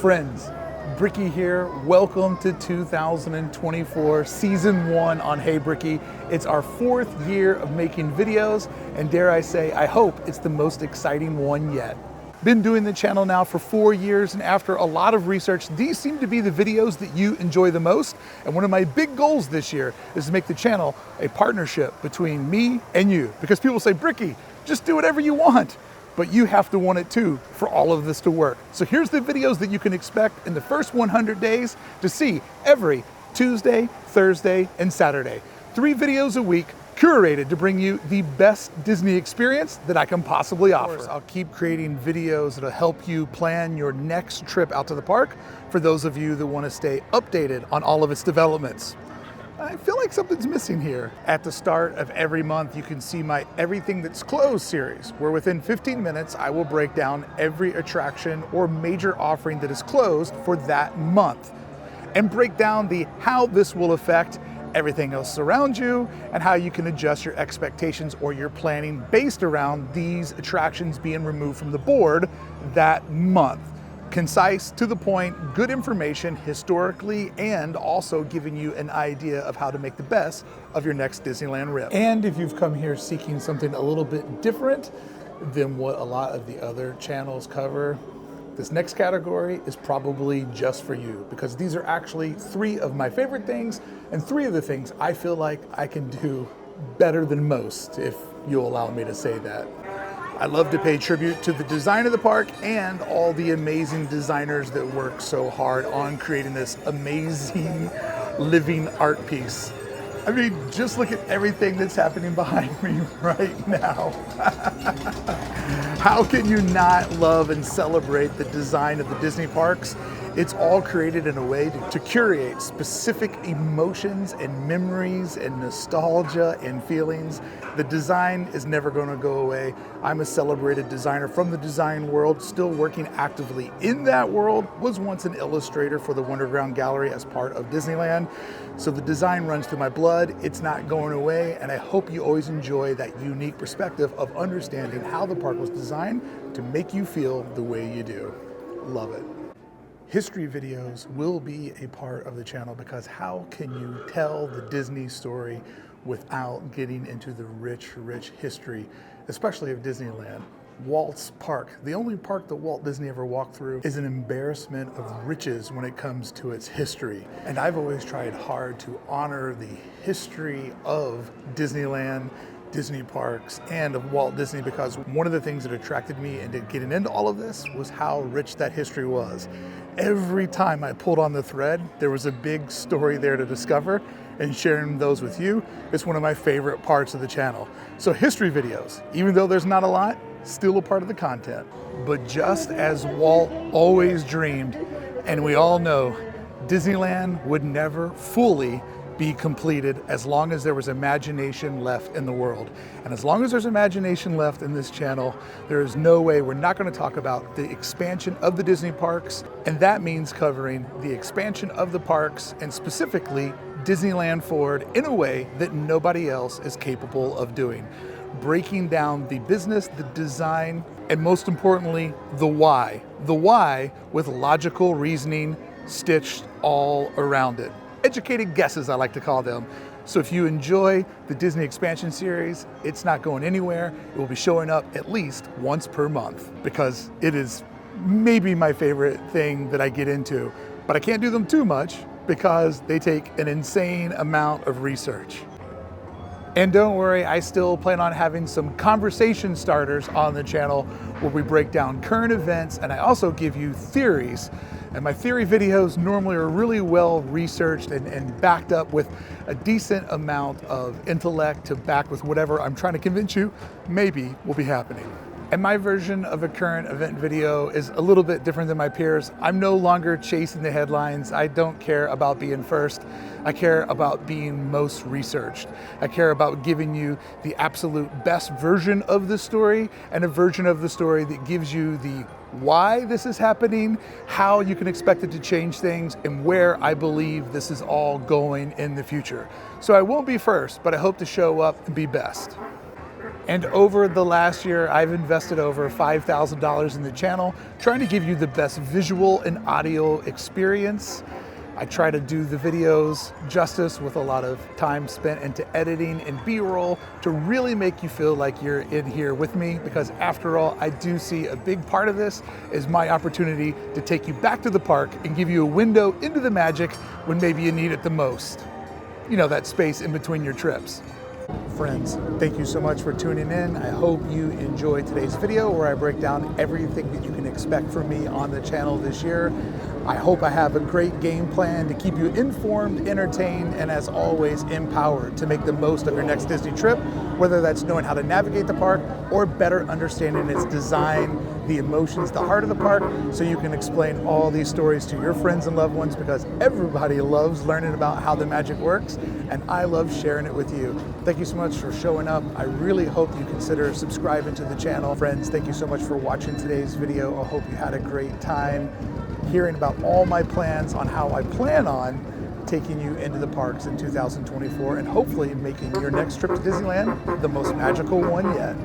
Friends, Brickey here. Welcome to 2024, season 1 on Hey Brickey. It's our 4th year of making videos, and dare I say, I hope it's the most exciting one yet. Been doing the channel now for 4 years, and after a lot of research, these seem to be the videos that you enjoy the most. And one of my big goals this year is to make the channel a partnership between me and you. Because people say, Brickey, just do whatever you want. But you have to want it too for all of this to work. So here's the videos that you can expect in the first 100 days to see every Tuesday, Thursday, and Saturday. 3 videos a week, curated to bring you the best Disney experience that I can possibly offer. I'll keep creating videos that'll help you plan your next trip out to the park for those of you that want to stay updated on all of its developments. I feel like something's missing here. At the start of every month, you can see my Everything That's Closed series, where within 15 minutes, I will break down every attraction or major offering that is closed for that month and break down the how this will affect everything else around you and how you can adjust your expectations or your planning based around these attractions being removed from the board that month. Concise, to the point, good information historically, and also giving you an idea of how to make the best of your next Disneyland trip. And if you've come here seeking something a little bit different than what a lot of the other channels cover, this next category is probably just for you, because these are actually 3 of my favorite things and 3 of the things I feel like I can do better than most, if you'll allow me to say that. I love to pay tribute to the design of the park and all the amazing designers that work so hard on creating this amazing living art piece. I mean, just look at everything that's happening behind me right now. How can you not love and celebrate the design of the Disney parks? It's all created in a way to curate specific emotions and memories and nostalgia and feelings. The design is never going to go away. I'm a celebrated designer from the design world, still working actively in that world. Was once an illustrator for the Wonderground Gallery as part of Disneyland. So the design runs through my blood. It's not going away, and I hope you always enjoy that unique perspective of understanding how the park was designed to make you feel the way you do. Love it. History videos will be a part of the channel, because how can you tell the Disney story without getting into the rich history, especially of Disneyland? Walt's park, the only park that Walt Disney ever walked through, is an embarrassment of riches when it comes to its history. And I've always tried hard to honor the history of Disneyland, Disney parks, and of Walt Disney, because one of the things that attracted me into getting into all of this was how rich that history was. Every time I pulled on the thread, there was a big story there to discover, and sharing those with you is one of my favorite parts of the channel. So history videos, even though there's not a lot, still a part of the content. But just as Walt always dreamed, and we all know, Disneyland would never fully be completed as long as there was imagination left in the world. And as long as there's imagination left in this channel, there is no way we're not going to talk about the expansion of the Disney parks. And that means covering the expansion of the parks, and specifically Disneyland Forward, in a way that nobody else is capable of doing. Breaking down the business, the design, and most importantly, the why. The why with logical reasoning stitched all around it. Educated guesses, I like to call them. So if you enjoy the Disney expansion series, it's not going anywhere. It will be showing up at least once per month, because it is maybe my favorite thing that I get into. But I can't do them too much, because they take an insane amount of research. And don't worry, I still plan on having some conversation starters on the channel where we break down current events, and I also give you theories. And my theory videos normally are really well researched and backed up with a decent amount of intellect to back with whatever I'm trying to convince you maybe will be happening. And my version of a current event video is a little bit different than my peers. I'm no longer chasing the headlines. I don't care about being first. I care about being most researched. I care about giving you the absolute best version of the story, and a version of the story that gives you the why this is happening, how you can expect it to change things, and where I believe this is all going in the future. So I won't be first, but I hope to show up and be best. And over the last year, I've invested over $5,000 in the channel, trying to give you the best visual and audio experience. I try to do the videos justice with a lot of time spent into editing and B-roll to really make you feel like you're in here with me, because after all, I do see a big part of this is my opportunity to take you back to the park and give you a window into the magic when maybe you need it the most. You know, that space in between your trips. Friends, thank you so much for tuning in. I hope you enjoyed today's video where I break down everything that you can expect from me on the channel this year. I hope I have a great game plan to keep you informed, entertained, and as always, empowered to make the most of your next Disney trip, whether that's knowing how to navigate the park or better understanding its design, the emotions, the heart of the park, so you can explain all these stories to your friends and loved ones, because everybody loves learning about how the magic works, and I love sharing it with you. Thank you so much for showing up. I really hope you consider subscribing to the channel. Friends, thank you so much for watching today's video. I hope you had a great time hearing about all my plans on how I plan on taking you into the parks in 2024 and hopefully making your next trip to Disneyland the most magical one yet.